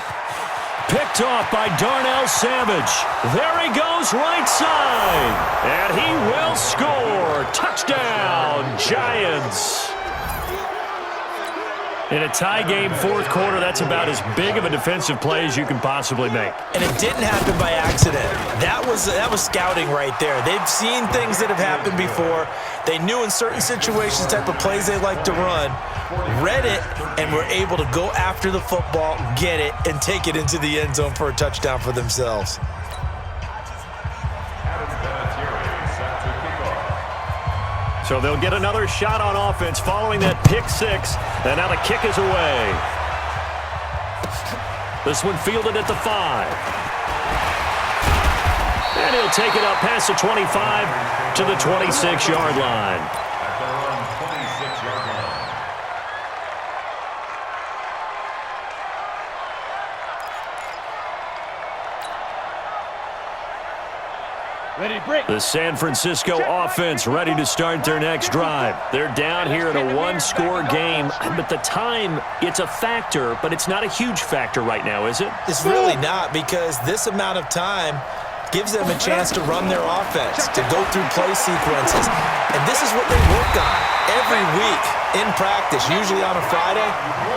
Picked off by Darnell Savage. There he goes, right side. And he will score. Touchdown, Giants. In a tie game, fourth quarter, that's about as big of a defensive play as you can possibly make. And it didn't happen by accident. That was scouting right there. They've seen things that have happened before. They knew in certain situations the type of plays they like to run, read it, and were able to go after the football, get it, and take it into the end zone for a touchdown for themselves. So they'll get another shot on offense following that pick six. And now the kick is away. This one fielded at the 5. And he'll take it up past the 25 to the 26-yard line. At their own 26-yard line. Ready to break. The San Francisco offense ready to start their next drive. They're down here in a one-score game, but the time, it's a factor, but it's not a huge factor right now, is it? It's really not, because this amount of time gives them a chance to run their offense, to go through play sequences. And this is what they work on every week in practice, usually on a Friday.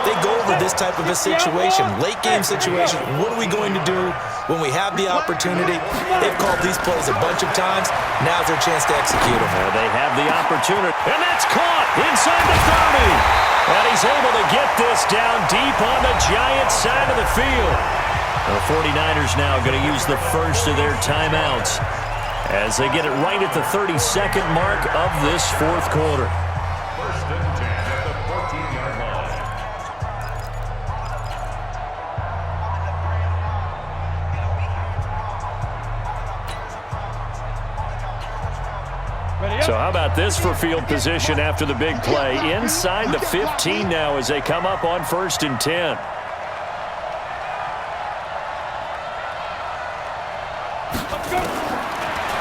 They go over this type of a situation, late game situation. What are we going to do when we have the opportunity? They've called these plays a bunch of times. Now's their chance to execute them. They have the opportunity, and that's caught inside the 30. And he's able to get this down deep on the Giants side of the field. The 49ers now going to use the first of their timeouts as they get it right at the 32nd mark of this fourth quarter. First and 10 at the 14-yard line. So how about this for field position after the big play? Inside the 15 now as they come up on 1st and 10.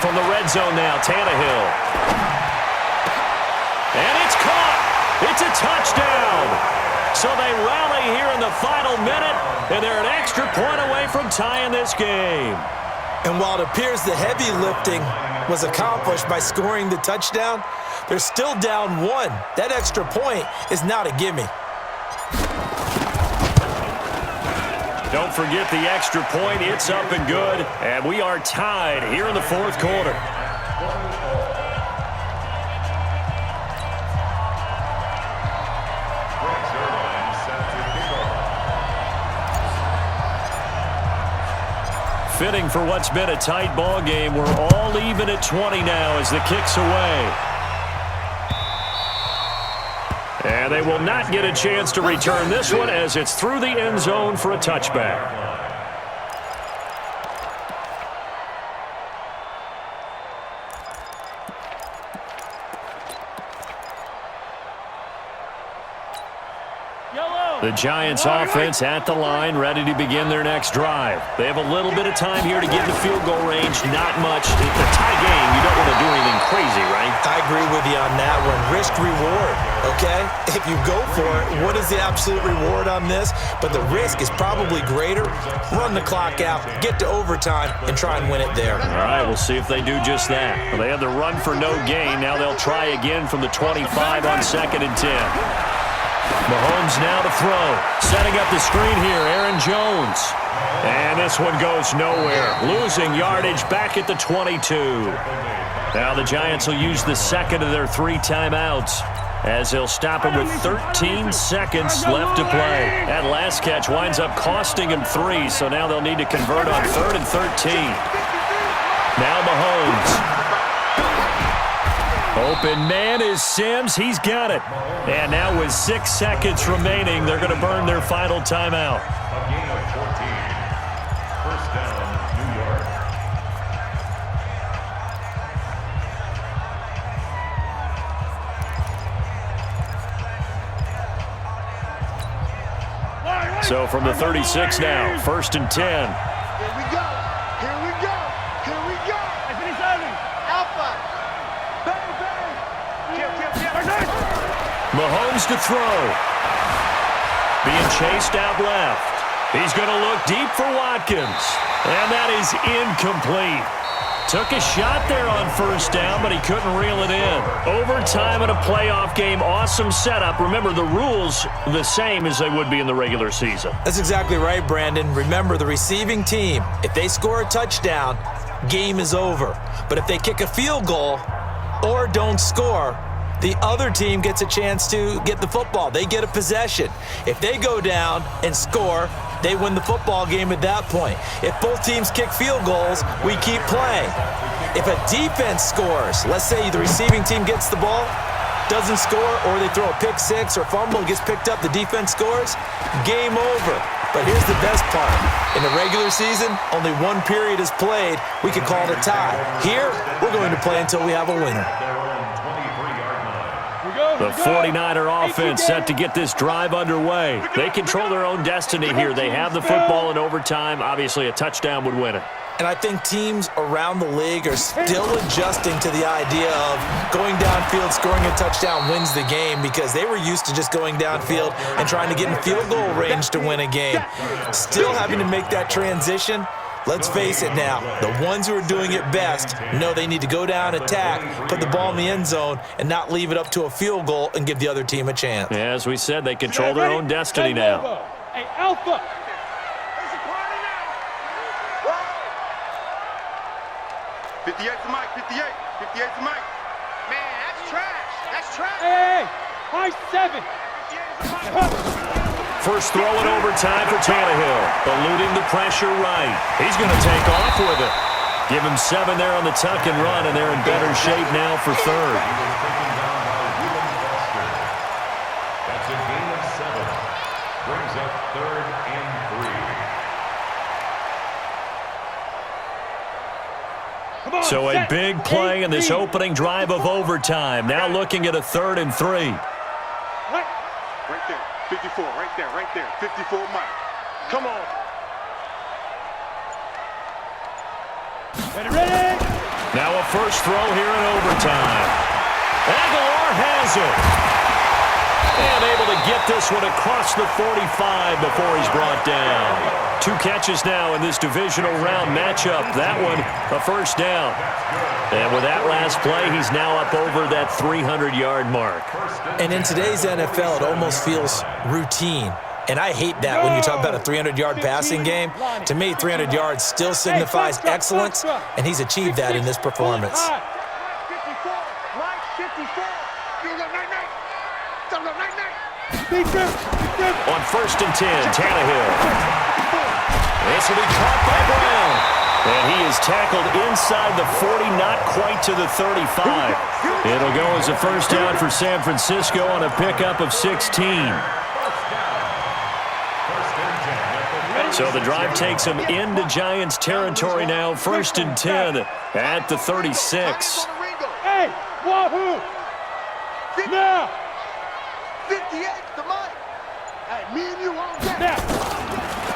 From the red zone now, Tannehill. And it's caught. It's a touchdown. So they rally here in the final minute, and they're an extra point away from tying this game. And while it appears the heavy lifting was accomplished by scoring the touchdown, they're still down 1. That extra point is not a gimme. Don't forget the extra point. It's up and good. And we are tied here in the fourth quarter. Fitting for what's been a tight ball game. We're all even at 20 now as the kick's away. And they will not get a chance to return this one as it's through the end zone for a touchback. The Giants offense at the line, ready to begin their next drive. They have a little bit of time here to get in the field goal range. Not much. It's a tie game. You don't want to do anything crazy, right? I agree with you on that one. Risk reward, okay? If you go for it, what is the absolute reward on this? But the risk is probably greater. Run the clock out, get to overtime, and try and win it there. All right, we'll see if they do just that. Well, they had the run for no gain. Now they'll try again from the 25 on 2nd and 10. Mahomes now to throw. Setting up the screen here, Aaron Jones. And this one goes nowhere. Losing yardage back at the 22. Now the Giants will use the second of their 3 timeouts as they'll stop him with 13 seconds left to play. That last catch winds up costing him 3, so now they'll need to convert on 3rd and 13. Now Mahomes. Open man is Sims. He's got it. And now with 6 seconds remaining, they're going to burn their final timeout. A gain of 14. First down, New York. So from the 36 now, 1st and 10. Here we go. Here we go. Here we go. Alpha. Bang, bang. Mahomes to throw. Being chased out left. He's going to look deep for Watkins. And that is incomplete. Took a shot there on 1st down, but he couldn't reel it in. Overtime in a playoff game, awesome setup. Remember, the rules the same as they would be in the regular season. That's exactly right, Brandon. Remember, the receiving team, if they score a touchdown, game is over. But if they kick a field goal or don't score, the other team gets a chance to get the football. They get a possession. If they go down and score, they win the football game at that point. If both teams kick field goals, we keep playing. If a defense scores, let's say the receiving team gets the ball, doesn't score, or they throw a pick six or fumble, gets picked up, the defense scores, game over. But here's the best part. In the regular season, only 1 period is played. We can call it a tie. Here, we're going to play until we have a winner. The 49er offense set to get this drive underway. They control their own destiny here. They have the football in overtime. Obviously, a touchdown would win it. And I think teams around the league are still adjusting to the idea of going downfield, scoring a touchdown wins the game, because they were used to just going downfield and trying to get in field goal range to win a game. Still having to make that transition. Let's face it now, the ones who are doing it best know they need to go down, attack, put the ball in the end zone, and not leave it up to a field goal and give the other team a chance. Yeah, as we said, they control their own destiny now. Hey, Alpha. 58 to Mike, 58. 58 to Mike. Man, that's trash. That's trash. Hey, high 7. First throw in overtime for Tannehill. Eluding the pressure right. He's going to take off with it. Give him 7 there on the tuck and run, and they're in better shape now for 3rd. That's a gain of 7. Brings up 3rd and 3. Come on, So a big play in this opening drive of overtime. Now looking at a 3rd and 3. Right there. 54, right there. 54 Mike. Come on. Ready? Now a first throw here in overtime. Aguilar has it. And able to get this one across the 45 before he's brought down. 2 catches now in this divisional round matchup. That one, a first down. And with that last play, he's now up over that 300-yard mark. And in today's NFL, it almost feels routine. And I hate that when you talk about a 300-yard passing game. To me, 300 yards still signifies excellence, and he's achieved that in this performance. 54. Mike, 54. You go night-night. Don't go night-night. On 1st and 10, Tannehill. This will be caught by Brown. And he is tackled inside the 40, not quite to the 35. It'll go as a first down for San Francisco on a pickup of 16. So the drive takes him into Giants territory now. 1st and 10 at the 36. Hey, Wahoo! Now! 58 to Mike. Me and you all day.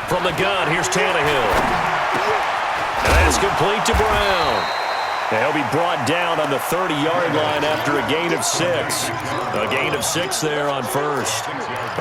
From the gun, here's Tannehill. And that's complete to Brown. He'll be brought down on the 30-yard line after a gain of 6. A gain of 6 there on first.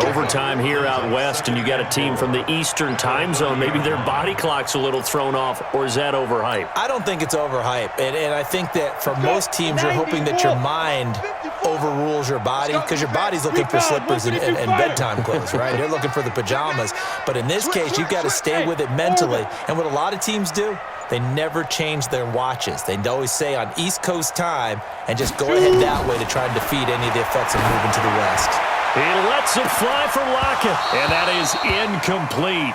Overtime here out west, and you got a team from the Eastern time zone. Maybe their body clock's a little thrown off, or is that overhyped? I don't think it's overhyped, and I think that for most teams, you're hoping that your mind overrules your body because your body's looking for slippers and bedtime clothes, right? They're looking for the pajamas. But in this case, you've got to stay with it mentally. And what a lot of teams do, they never change their watches. They always say on East Coast time and just go ahead that way to try and defeat any of the effects of moving to the West. He lets it fly for Lockett, and that is incomplete.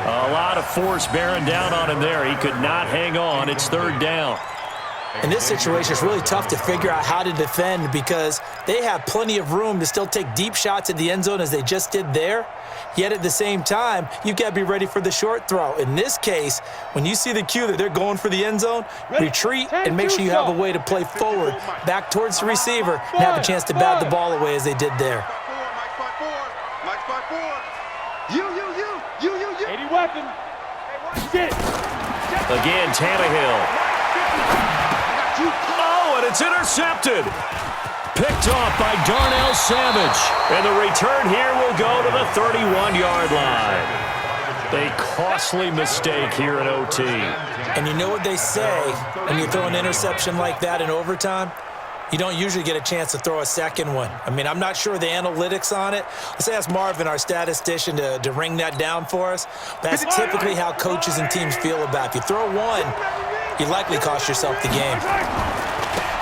A lot of force bearing down on him there. He could not hang on. It's third down. In this situation, it's really tough to figure out how to defend because they have plenty of room to still take deep shots at the end zone as they just did there. Yet at the same time, you've got to be ready for the short throw. In this case, when you see the cue that they're going for the end zone, retreat and make sure you have a way to play forward, back towards the receiver, and have a chance to bat the ball away as they did there. You. 80 weapon. Get it. Again, Tannehill. Oh, and it's intercepted. Picked off by Darnell Savage. And the return here will go to the 31-yard line. A costly mistake here in OT. And you know what they say when you throw an interception like that in overtime? You don't usually get a chance to throw a second one. I mean, I'm not sure the analytics on it. Let's ask Marvin, our statistician, to ring that down for us. That's typically how coaches and teams feel about it. If you throw one, you likely cost yourself the game.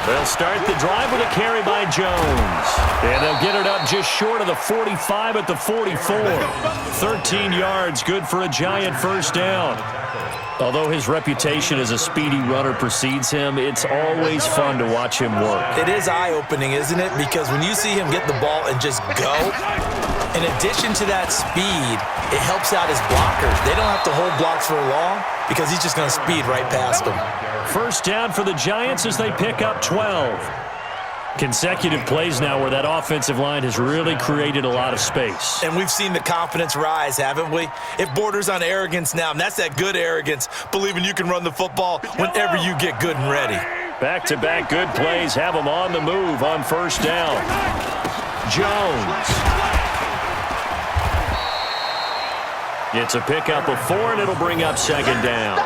They'll start the drive with a carry by Jones. And they'll get it up just short of the 45 at the 44. 13 yards, good for a Giant first down. Although his reputation as a speedy runner precedes him, it's always fun to watch him work. It is eye-opening, isn't it? Because when you see him get the ball and just go, in addition to that speed, it helps out his blockers. They don't have to hold blocks for long because he's just going to speed right past them. First down for the Giants as they pick up 12. Consecutive plays now where that offensive line has really created a lot of space. And we've seen the confidence rise, haven't we? It borders on arrogance now, and that's that good arrogance, believing you can run the football whenever you get good and ready. Back-to-back good plays have them on the move on first down. Jones. It's a pickup of 4, and it'll bring up second down.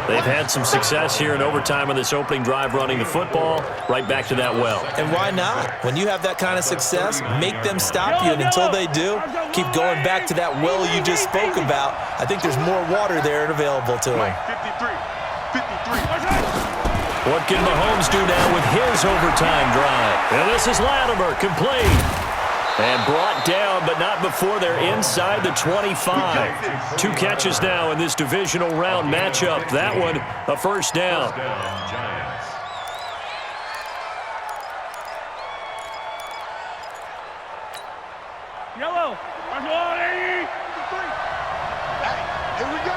They've had some success here in overtime on this opening drive running the football right back to that well. And why not? When you have that kind of success, make them stop you. And until they do, keep going back to that well you just spoke about. I think there's more water there and available to them. 53. What can Mahomes do now with his overtime drive? And this is Latimer, complete. And brought down, but not before they're inside the 25. 2 catches now in this divisional round matchup. That one, a first down. Yellow. Hey, here we go.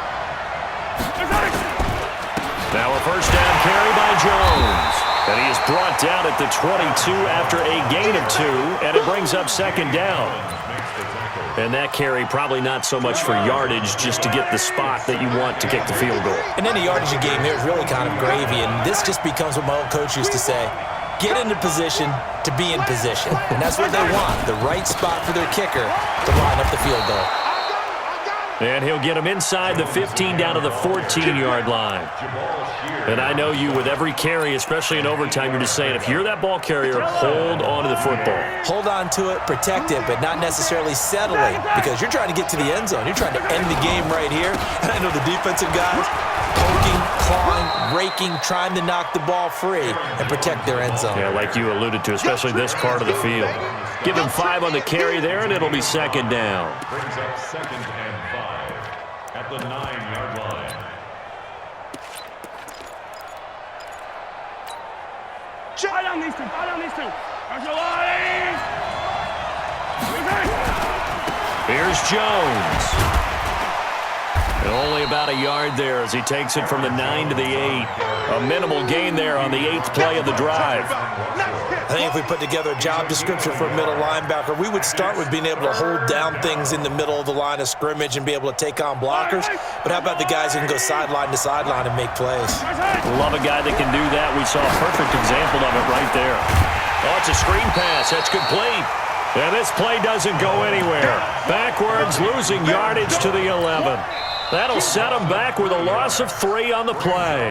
Now a first down carry by Jones. And he is brought down at the 22 after a gain of 2, and it brings up second down. And that carry probably not so much for yardage, just to get the spot that you want to kick the field goal. In any yardage game, there's really kind of gravy, and this just becomes what my old coach used to say, get into position to be in position. And that's what they want, the right spot for their kicker to line up the field goal. And he'll get him inside the 15 down to the 14-yard line. And I know you, with every carry, especially in overtime, you're just saying, if you're that ball carrier, hold on to the football. Hold on to it, protect it, but not necessarily settling, because you're trying to get to the end zone. You're trying to end the game right here. And I know the defensive guys poking, clawing, raking, trying to knock the ball free and protect their end zone. Yeah, like you alluded to, especially this part of the field. Give him 5 on the carry there, and it'll be second down. Brings up second and 5 at the 9-yard line. Fire on these two. Here's Jones. Only about a yard there as he takes it from the 9 to the 8. A minimal gain there on the 8th play of the drive. I think if we put together a job description for a middle linebacker, we would start with being able to hold down things in the middle of the line of scrimmage and be able to take on blockers. But how about the guys who can go sideline to sideline and make plays? Love a guy that can do that. We saw a perfect example of it right there. Oh, it's a screen pass. That's complete. And this play doesn't go anywhere. Backwards, losing yardage to the 11. That'll set them back with a loss of 3 on the play.